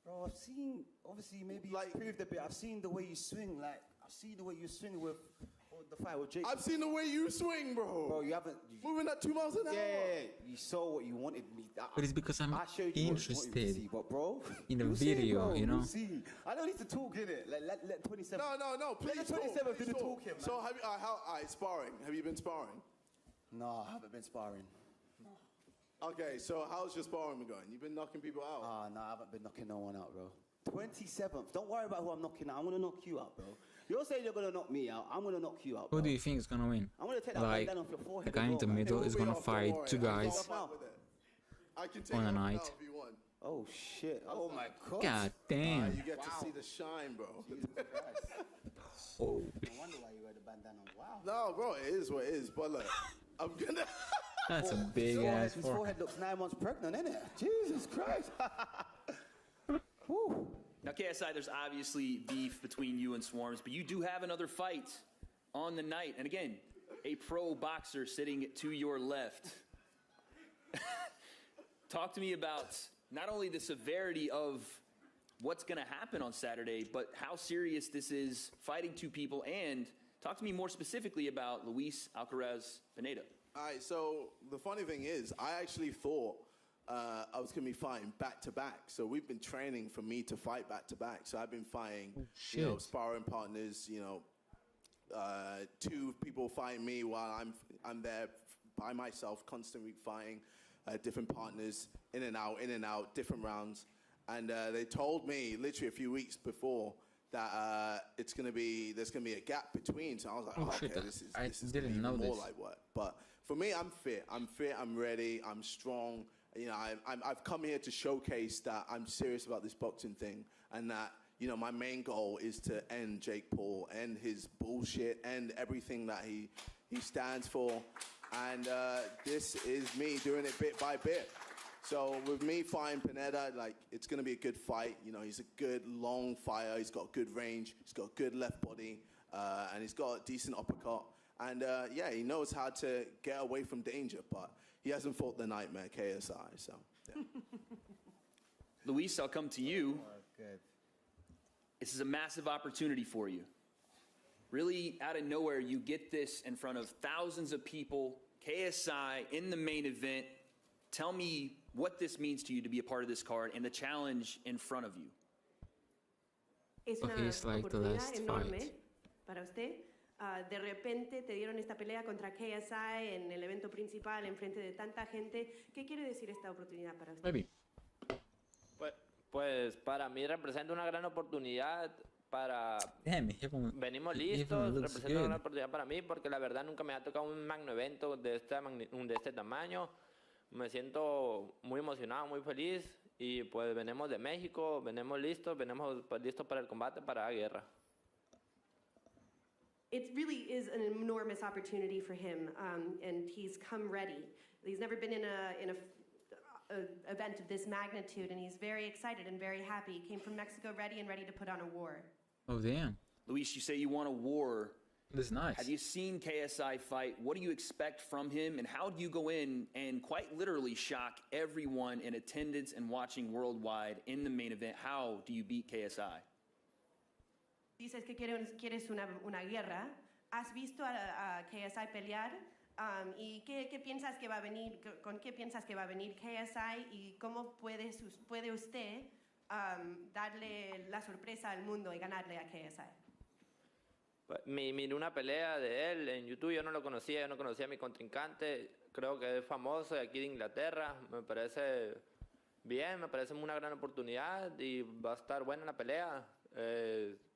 Bro, I've seen, obviously, maybe you improved a bit. I've seen the way you swing, I've seen the way you swing with the fight with Jake. I've seen the way you swing, bro. Bro, you haven't... Moving at 2 miles an hour. Yeah. You saw what you wanted me. But it's because I'm interested but bro, in a video, you know? See. I don't need to talk, innit? Let 27... No, please let the 27 do the talking, man. So, have you, sparring. Have you been sparring? No, I haven't been sparring. Okay, so how's your sparring been going? You've been knocking people out? No, I haven't been knocking no one out, bro. 27th. Don't worry about who I'm knocking out. I'm going to knock you out, bro. You're saying you're going to knock me out. I'm going to knock you out, bro. Who do you think is going to win? I'm going to take that like, down off your forehead. the guy in the middle is going to fight two guys I can take on a it night. now if you want. Oh, shit. Oh, my God. God damn. You get to see the shine, bro. Oh. No wonder why you wear the bandana. Wow. No, bro, it is what it is. But look, I'm going to... That's a big ass His forehead looks 9 months pregnant, innit? Jesus Christ. Now, KSI, there's obviously beef between you and Swarms, but you do have another fight on the night. And again, a pro boxer sitting to your left. Talk to me about not only the severity of what's going to happen on Saturday, but how serious this is fighting two people. And talk to me more specifically about Luis Alcaraz Pineda. All right, so the funny thing is, I actually thought I was going to be fighting back-to-back. So we've been training for me to fight back-to-back. So I've been fighting, sparring partners, two people fighting me while I'm there by myself, constantly fighting different partners, in and out, different rounds. And they told me literally a few weeks before that there's going to be a gap between. So I was like, okay, this is didn't know more this. like what. But for me, I'm fit. I'm ready. I'm strong. I've come here to showcase that I'm serious about this boxing thing, and that my main goal is to end Jake Paul, end his bullshit, end everything that he stands for, and this is me doing it bit by bit. So with me fighting Pineda, it's going to be a good fight. He's a good long fighter. He's got good range. He's got good left body, and he's got a decent uppercut. And he knows how to get away from danger, but he hasn't fought the nightmare, KSI. So, yeah. Luis, I'll come to you. Good. This is a massive opportunity for you. Really, out of nowhere, you get this in front of thousands of people, KSI in the main event. Tell me what this means to you to be a part of this card and the challenge in front of you. Es una oportunidad enorme para usted. De repente te dieron esta pelea contra KSI en el evento principal, en frente de tanta gente. ¿Qué quiere decir esta oportunidad para usted? Maybe. Pues para mí representa una gran oportunidad para... Venimos listos, representa una gran oportunidad para mí porque la verdad nunca me ha tocado un magno evento de este tamaño. Me siento muy emocionado, muy feliz y pues venimos de México, venimos listos para el combate, para la guerra. It really is an enormous opportunity for him, and he's come ready. He's never been in a event of this magnitude, and he's very excited and very happy. He came from Mexico ready and ready to put on a war. Oh, damn. Luis, you say you want a war. That's nice. Have you seen KSI fight? What do you expect from him, and how do you go in and quite literally shock everyone in attendance and watching worldwide in the main event? How do you beat KSI? Dices que quieres una guerra. ¿Has visto a KSI pelear? ¿Y qué piensas que va a venir? ¿Con qué piensas que va a venir KSI? ¿Y cómo puede usted darle la sorpresa al mundo y ganarle a KSI? Miré una pelea de él en YouTube, yo no conocía a mi contrincante, creo que es famoso de aquí de Inglaterra, me parece bien, me parece una gran oportunidad y va a estar buena la pelea.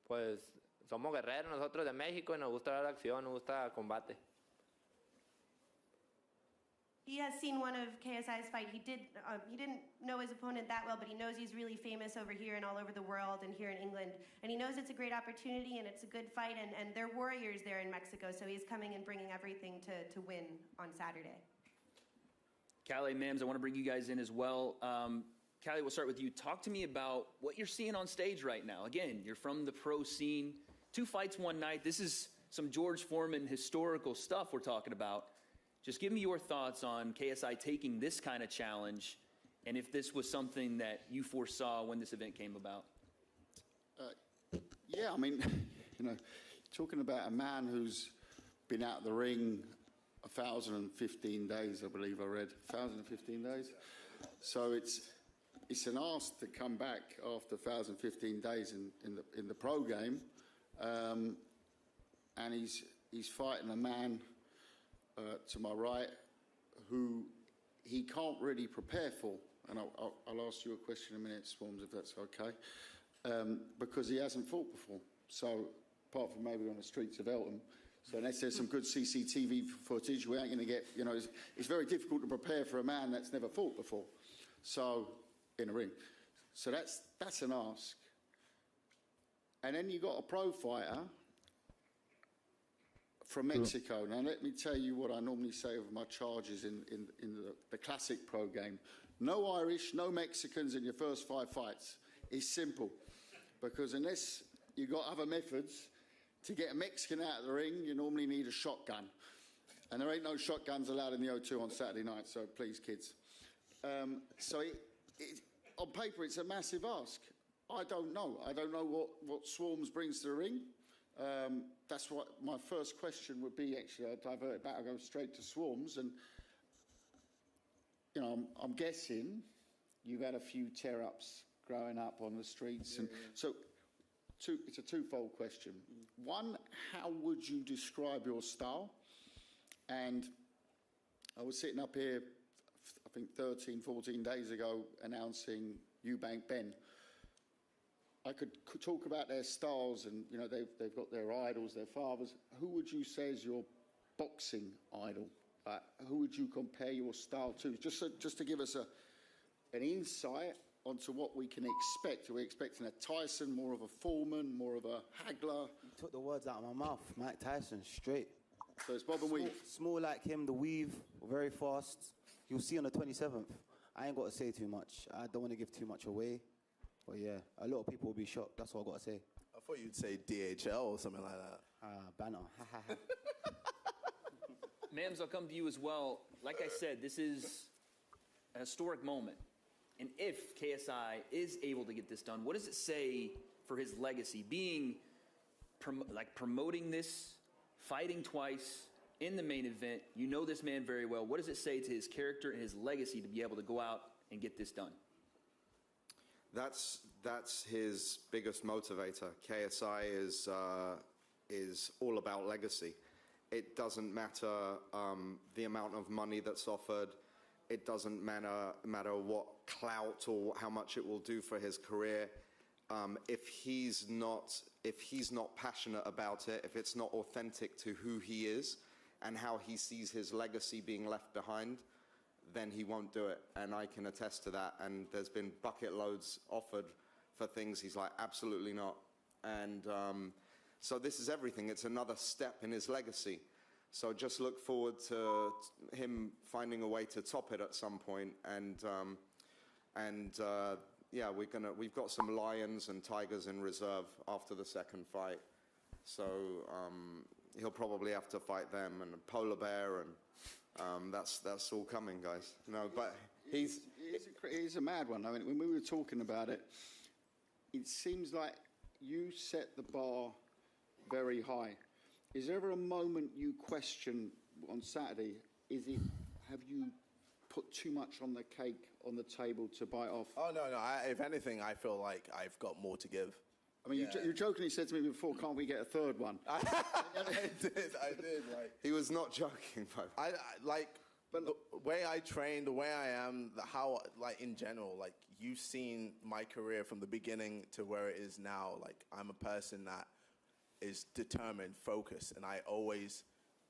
Pues somos guerreros nosotros de México y nos gusta la acción, nos gusta el combate. He has seen one of KSI's fight. He didn't know his opponent that well, but he knows he's really famous over here and all over the world and here in England. And he knows it's a great opportunity and it's a good fight, and they're warriors there in Mexico, so he's coming and bringing everything to win on Saturday. Callie, Mams, I want to bring you guys in as well. Callie, we'll start with you. Talk to me about what you're seeing on stage right now. Again, you're from the pro scene. 2 fights, 1 night. This is some George Foreman historical stuff we're talking about. Just give me your thoughts on KSI taking this kind of challenge and if this was something that you foresaw when this event came about. Yeah, I mean, talking about a man who's been out of the ring 1,015 days, I believe I read, 1,015 days. So it's an ask to come back after 1,015 days in the pro game, and he's fighting a man to my right who he can't really prepare for. And I'll ask you a question in a minute, Swarms, if that's okay, because he hasn't fought before. So apart from maybe on the streets of Eltham. So unless there's some good CCTV footage, we ain't going to get, it's very difficult to prepare for a man that's never fought before. So, in a ring. So that's an ask. And then you got a pro fighter from Mexico. Now let me tell you what I normally say with my charges in the classic pro game. No Irish, no Mexicans in your first 5 fights. It's simple. Because unless you got other methods, to get a Mexican out of the ring, you normally need a shotgun. And there ain't no shotguns allowed in the O2 on Saturday night, so please, kids. So on paper, it's a massive ask. I don't know. I don't know what Swarms brings to the ring. That's what my first question would be, actually. I'll divert it back. I'll go straight to Swarms. And, I'm guessing you've had a few tear-ups growing up on the streets. And so it's a twofold question. One, how would you describe your style? And I was sitting up here, I think 13, 14 days ago, announcing Eubank Ben. I could talk about their styles, and they've got their idols, their fathers. Who would you say is your boxing idol? Who would you compare your style to? Just to give us an insight onto what we can expect. Are we expecting a Tyson, more of a Foreman, more of a Hagler? You took the words out of my mouth. Mike Tyson, straight. So it's bob and weave. Small like him, the weave, very fast. You'll see on the 27th. I ain't got to say too much. I don't want to give too much away. But yeah, a lot of people will be shocked. That's what I got to say. I thought you'd say DHL or something like that. Banner. Mams, I'll come to you as well. Like I said, this is a historic moment. And if KSI is able to get this done, what does it say for his legacy? Being, promoting this, fighting twice in the main event, you know this man very well. What does it say to his character and his legacy to be able to go out and get this done? That's his biggest motivator. KSI is all about legacy. It doesn't matter the amount of money that's offered. It doesn't matter what clout or how much it will do for his career. If he's not passionate about it, if it's not authentic to who he is and how he sees his legacy being left behind, then he won't do it. And I can attest to that. And there's been bucket loads offered for things he's like, absolutely not. And so this is everything. It's another step in his legacy. So just look forward to him finding a way to top it at some point. Yeah, we've got some lions and tigers in reserve after the second fight. So he'll probably have to fight them, and a polar bear, and that's all coming, guys. No, but he's a mad one. I mean, when we were talking about it, it seems like you set the bar very high. Is there ever a moment you question on Saturday? Have you put too much on the cake on the table to bite off? Oh no! If anything, I feel like I've got more to give. I mean, you jokingly said to me before, "Can't we get a third one?" I did. Like, he was not joking, bro. But the way I train, the way I am, how in general, you've seen my career from the beginning to where it is now. Like, I'm a person that is determined, focused, and I always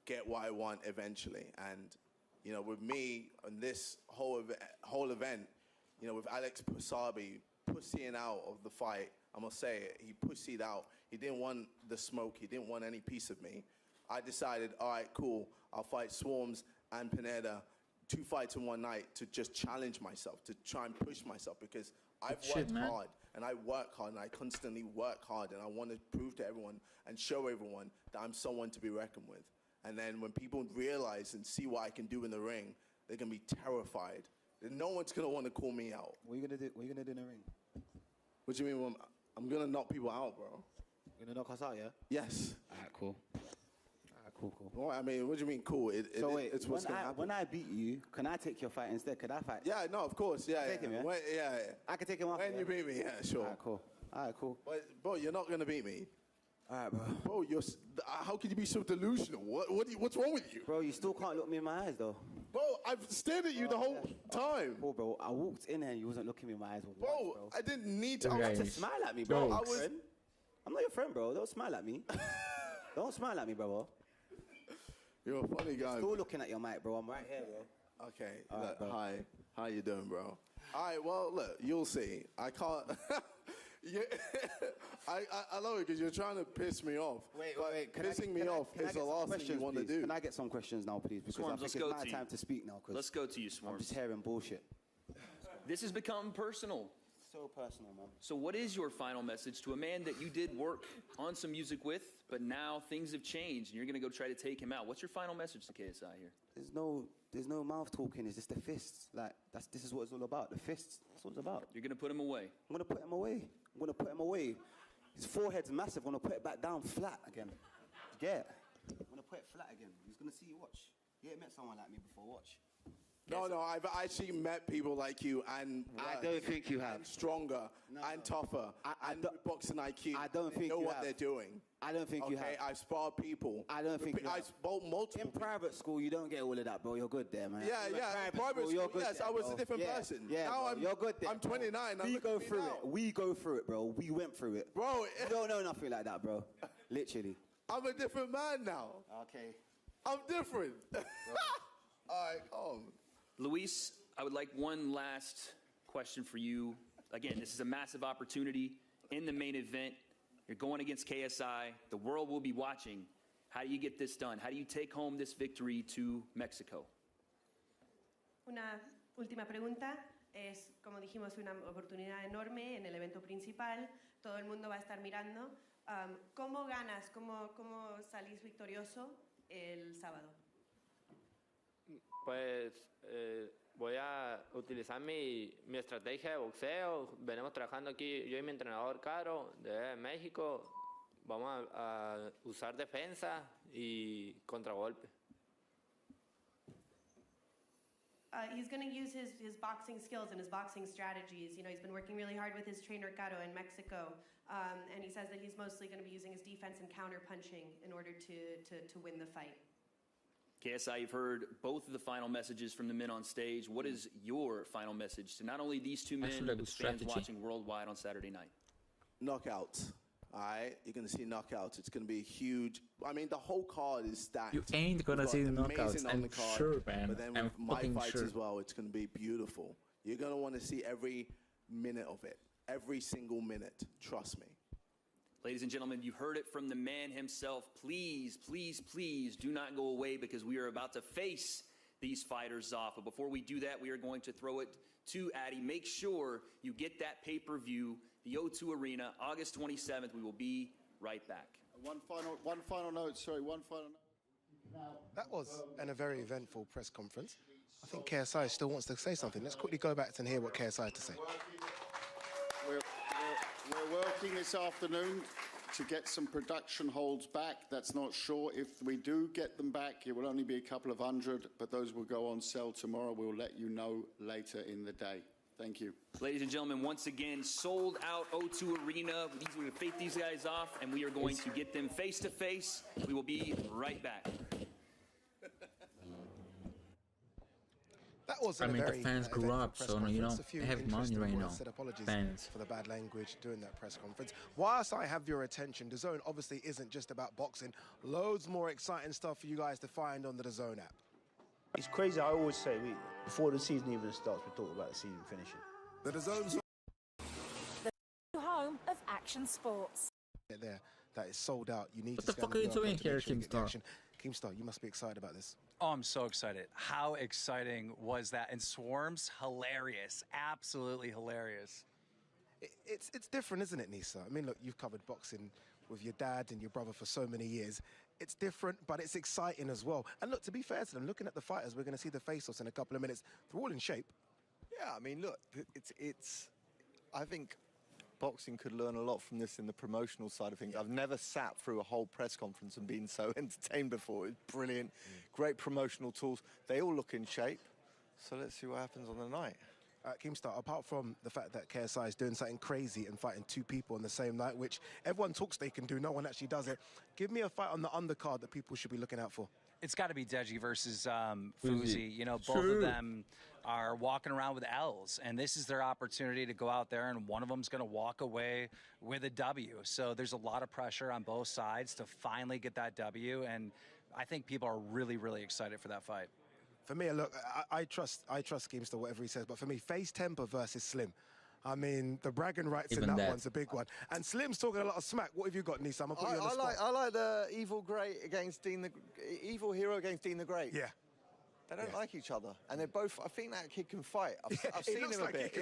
get what I want eventually. And with me on this whole event, with Alex Pusabi pussying out of the fight, I'm gonna say it. He pussied out. He didn't want the smoke. He didn't want any piece of me. I decided, all right, cool. I'll fight Swarms and Pineda, 2 fights in one night, to just challenge myself, to try and push myself, because I've worked hard, and I work hard, and I constantly work hard, and I want to prove to everyone and show everyone that I'm someone to be reckoned with. And then when people realize and see what I can do in the ring, they're going to be terrified. no one's going to want to call me out. What are you going to do? What are you going to do in the ring? What do you mean? I'm going to knock people out, bro. You're going to knock us out, yeah? Yes. All right, cool. Cool. Well, I mean, what do you mean cool? It's what's going to happen. When I beat you, can I take your fight instead? Could I fight? Yeah, no, of course. Yeah, Take him, yeah? Yeah. I can take him off. When you beat me, yeah, sure. All right, cool. But, bro, you're not going to beat me. All right, bro. Bro, how can you be so delusional? What's wrong with you? Bro, you still can't look me in my eyes, though. Bro, I've stared at you the whole time. Bro, I walked in here and you wasn't looking me in my eyes. Bro, I didn't need to. I want to smile at me, bro. Jokes. I'm not your friend, bro. Don't smile at me. Don't smile at me, bro. You're a funny guy. Still looking at your mic, bro. I'm right here, bro. Okay. All right, bro. Hi. How you doing, bro? All right, well, look, you'll see. I can't... Yeah, I love it because you're trying to piss me off. Wait. Pissing me off is the last thing you want to do. Can I get some questions now, please? Because Swarms, I think it's my time to speak now. Let's go to you, Swarms. I'm just hearing bullshit. This has become personal. So personal, man. So what is your final message to a man that you did work on some music with, but now things have changed and you're going to go try to take him out? What's your final message to KSI here? There's no mouth talking. It's just the fists. This is what it's all about. The fists. That's what it's about. You're going to put him away. I'm going to put him away. His forehead's massive. I'm going to put it back down flat again. Yeah. I'm going to put it flat again. He's going to see you. Watch. He ain't met someone like me before. Watch. No, I've actually met people like you and I don't think you have. And stronger and tougher and with boxing IQ. I don't think know you what have. they're doing. I don't think you have. Okay, I've sparred people. I don't think you have. I've sparred multiple. In private school, you don't get all of that, bro. You're good there, man. Yeah. In private school, yes, I was a different person. Yeah, now bro, you're good there. I'm 29. We go through it. We go through it, bro. We went through it. Bro, you don't know nothing like that, bro. Literally. I'm a different man now. Okay. I'm different. All right, calm. Luis, I would like one last question for you. Again, this is a massive opportunity in the main event. You're going against KSI. The world will be watching. How do you get this done? How do you take home this victory to Mexico? Una última pregunta. Es, como dijimos, una oportunidad enorme en el evento principal. Todo el mundo va a estar mirando. ¿Cómo ganas? ¿Cómo salís victorioso el sábado? Pues voy a utilizar mi estrategia de boxeo. Venimos trabajando aquí, yo y mi entrenador Caro de México. Vamos a usar defensa y contragolpe. He's going to use his boxing skills and his boxing strategies. You know, he's been working really hard with his trainer Caro in Mexico, and he says that he's mostly going to be using his defense and counter punching in order to win the fight. KSI, you've heard both of the final messages from the men on stage. What is your final message to not only these two men, but the fans watching worldwide on Saturday night? Knockouts. All right, you're going to see knockouts. It's going to be huge. I mean, the whole card is stacked. You ain't going to see the knockouts. I'm sure, man. But then with my fights as well, it's going to be beautiful. You're going to want to see every minute of it. Every single minute. Trust me. Ladies and gentlemen, you heard it from the man himself. Please, please, please do not go away because we are about to face these fighters off. But before we do that, we are going to throw it to Addy. Make sure you get that pay-per-view, the O2 Arena, August 27th. We will be right back. One final note. That was a very eventful press conference. I think KSI still wants to say something. Let's quickly go back and hear what KSI had to say. We're working this afternoon to get some production holds back. That's not sure. If we do get them back, it will only be a couple of hundred, but those will go on sale tomorrow. We'll let you know later in the day. Thank you. Ladies and gentlemen, once again, sold out O2 Arena. We're going to fake these guys off, and we are going to get them face to face. We will be right back. That was the fans grew up, so you know they have money right now. Apologies fans for the bad language during that press conference. Whilst I have your attention, DAZN obviously isn't just about boxing. Loads more exciting stuff for you guys to find on the DAZN app. It's crazy. I always say before the season even starts, we talk about the season finishing. The DAZN's the home of action sports. There, that is sold out. You need what to the fuck are you doing here, Keemstar? Keemstar, you must be excited about this. Oh, I'm so excited. How exciting was that? And Swarms, hilarious. Absolutely hilarious. It's different, isn't it, Nisa? I mean, look, you've covered boxing with your dad and your brother for so many years. It's different, but it's exciting as well. And look, to be fair to them, looking at the fighters, we're going to see the face-offs in a couple of minutes. They're all in shape. Yeah, I mean, look, it's. I think boxing could learn a lot from this in the promotional side of things. I've never sat through a whole press conference and been so entertained before. It's brilliant. Great promotional tools. They all look in shape. So let's see what happens on the night. Keemstar, apart from the fact that KSI is doing something crazy and fighting two people on the same night, which everyone talks they can do, no one actually does it, give me a fight on the undercard that people should be looking out for. It's got to be Deji versus Fuzi. You know, both of them are walking around with L's, and this is their opportunity to go out there, and one of them's going to walk away with a W. So there's a lot of pressure on both sides to finally get that W, and I think people are really, really excited for that fight. For me, look, I trust Keemstar, whatever he says, but for me, Face Temper versus Slim. I mean, the bragging rights in that one's a big one. And Slim's talking a lot of smack. What have you got, Nisa? I'm going to put you on the spot. I like the evil hero against Dean the Great. Yeah. They don't like each other. And they're both, I think that kid can fight. I've seen him a bit.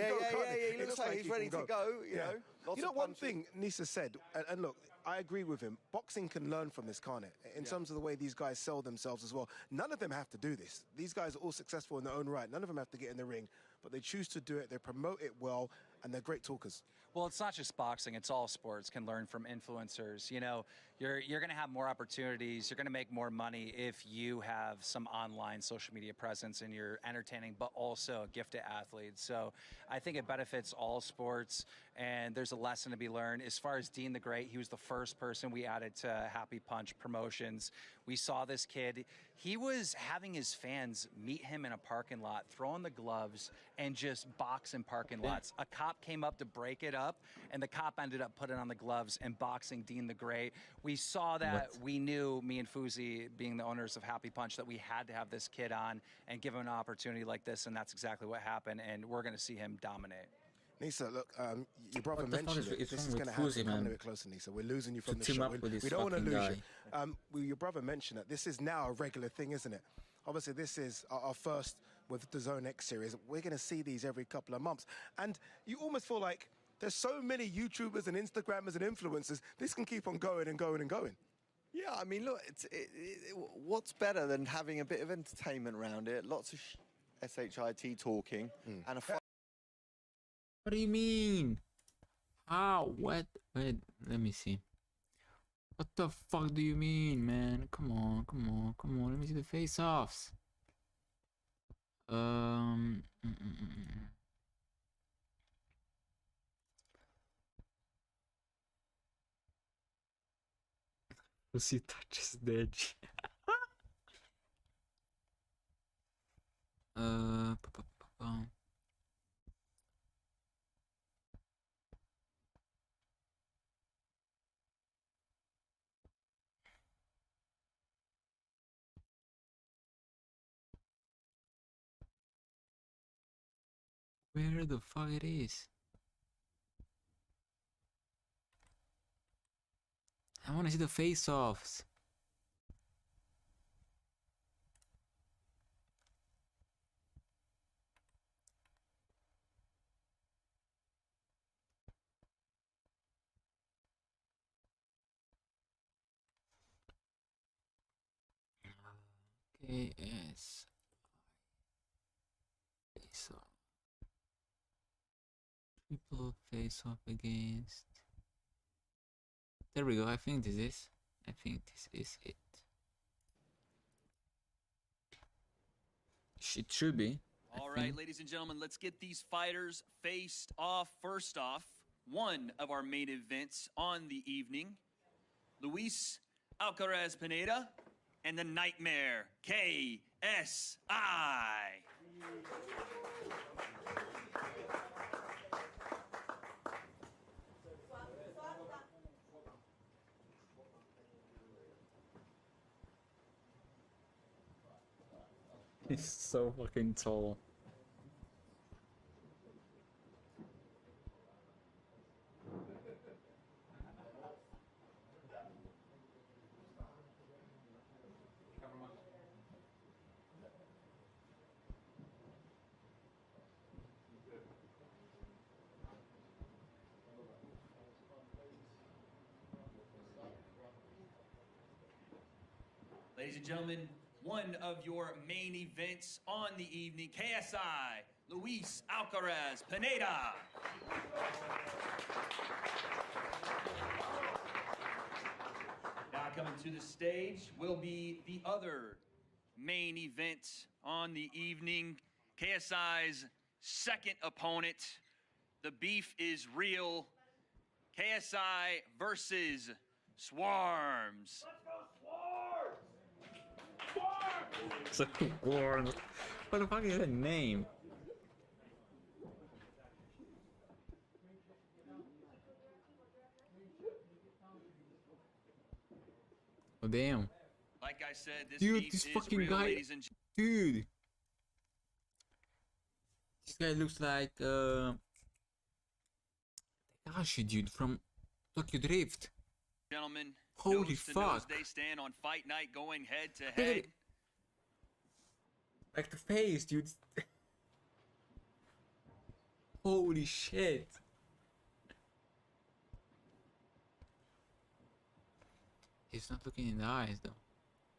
He looks like he's ready to go, you know. You know, one thing Nisa said, and look, I agree with him. Boxing can learn from this, can't it? In terms of the way these guys sell themselves as well. None of them have to do this. These guys are all successful in their own right. None of them have to get in the ring, but they choose to do it. They promote it well, and they're great talkers. Well, it's not just boxing. It's all sports can learn from influencers. You know, you're going to have more opportunities. You're going to make more money if you have some online social media presence and you're entertaining, but also a gifted athlete. So I think it benefits all sports, and there's a lesson to be learned. As far as Dean the Great, he was the first person we added to Happy Punch Promotions. We saw this kid. He was having his fans meet him in a parking lot, throwing the gloves, and just boxing parking lots. A cop came up to break it up, and the cop ended up putting on the gloves and boxing Dean the Great. We saw that. We knew, me and Fuzi, being the owners of Happy Punch, that we had to have this kid on and give him an opportunity like this, and that's exactly what happened, and we're going to see him dominate. Nisa, look, your brother mentioned it. This is going to happen. Come a bit closer, Nisa. We're losing you from the show. We don't want to lose you. Your brother mentioned it. This is now a regular thing, isn't it? Obviously, this is our first with the Zone X series. We're going to see these every couple of months. And you almost feel like there's so many YouTubers and Instagrammers and influencers. This can keep on going and going and going. Yeah, I mean, look, what's better than having a bit of entertainment around it? Lots of SHIT talking and a fight. What do you mean? How? What? Wait, let me see. What the fuck do you mean, man? Come on. Let me see the face-offs. Pussy touches dead. Where the fuck it is? I want to see the face-offs. KS face-off. Triple face-off against. There we go. I think this is it. It should be. All right, ladies and gentlemen, let's get these fighters faced off. First off, one of our main events on the evening, Luis Alcaraz Pineda and the Nightmare, KSI. He's so fucking tall. Ladies and gentlemen, one of your main events on the evening, KSI, Luis Alcaraz Pineda. Now coming to the stage will be the other main event on the evening. KSI's second opponent. The beef is real. KSI versus Swarms. Swarms. What the fuck is that name? Oh damn. Like I said, this dude, beef this is fucking real, guy. ladies and Dude. This guy looks like Takashi dude from Tokyo Drift. gentlemen. Holy nose to fuck. nose they stand on fight night going head to Look at head. it. Like the face, dude. Holy shit. He's not looking in the eyes though.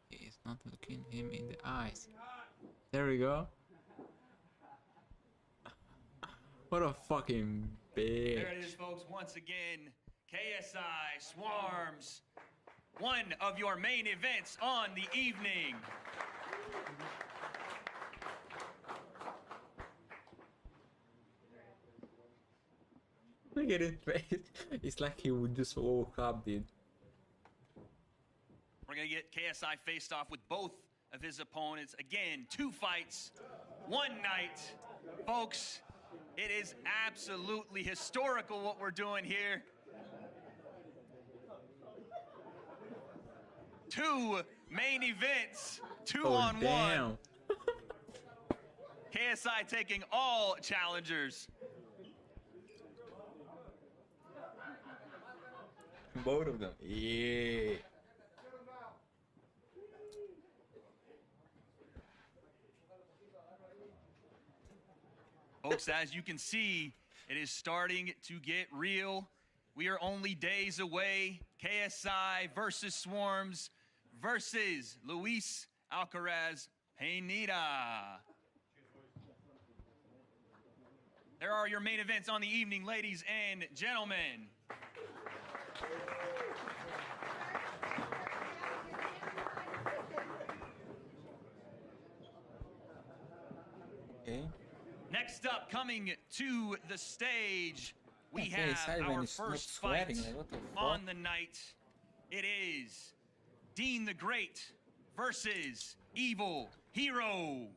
He's not looking him in the eyes. There we go. What a fucking bitch. There it is, folks. Once again, KSI Swarms, one of your main events on the evening. Look at his face. It's like he would just woke up, dude. We're going to get KSI faced off with both of his opponents. Again, 2 fights, 1 night. Folks, it is absolutely historical what we're doing here. 2 main events, 2 on 1. KSI taking all challengers. Both of them. Yeah. Folks, as you can see, it is starting to get real. We are only days away. KSI versus Swarms versus Luis Alcaraz Pineda. There are your main events on the evening, ladies and gentlemen. Okay. Next up, coming to the stage, we Okay, have Simon our is not first sweating, fight like, what the on fuck? the night. It is Dean the Great versus Evil Hero.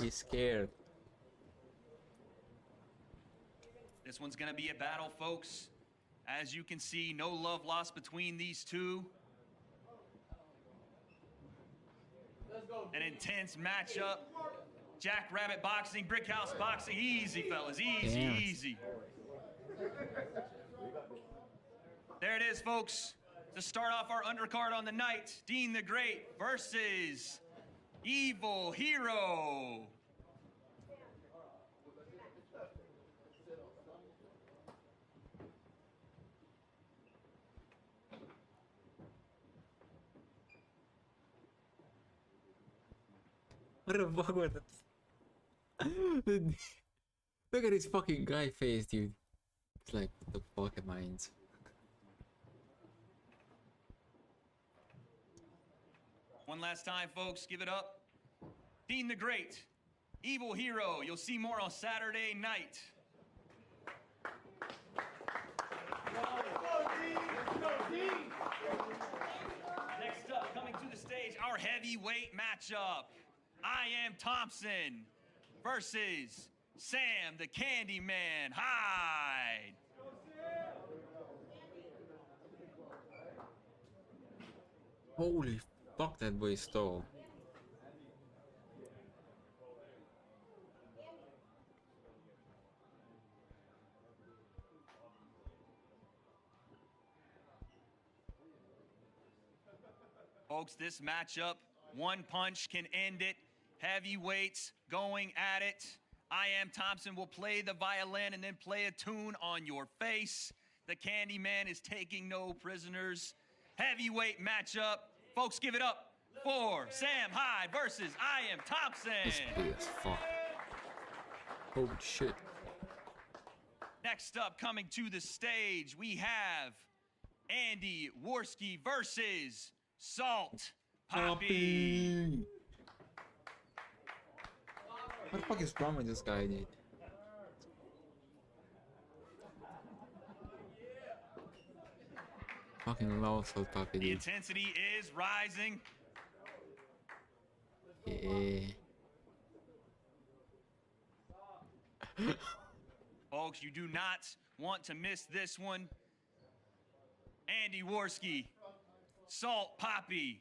He's scared. This one's going to be a battle, folks. As you can see, no love lost between these two. An intense matchup. Jackrabbit boxing, brick house boxing. Easy, fellas. Easy, Damn. easy. There it is, folks. To start off our undercard on the night, Dean the Great versus Evil Hero. What the fuck was that? Look at his fucking guy face, dude. It's like, what the fuck am I into? One last time, folks, give it up. Dean the Great, Evil Hero. You'll see more on Saturday night. Next up, coming to the stage, our heavyweight matchup. I Am Thompson versus Sam the Candyman Hyde. Holy fuck, that boy stole. Folks, this matchup, one punch can end it. Heavyweights going at it. I Am Thompson will play the violin and then play a tune on your face. The Candyman is taking no prisoners. heavyweight matchup. Folks, give it up for Sam Hyde versus I Am Thompson. It's big as fuck. Holy shit. Next up, coming to the stage, we have Andy Worski versus Salt Poppy. What the fuck is wrong with this guy, dude? Fucking low Salt Poppy, The dude. intensity is rising. Yeah. Folks, you do not want to miss this one. Andy Worski, Salt Poppy.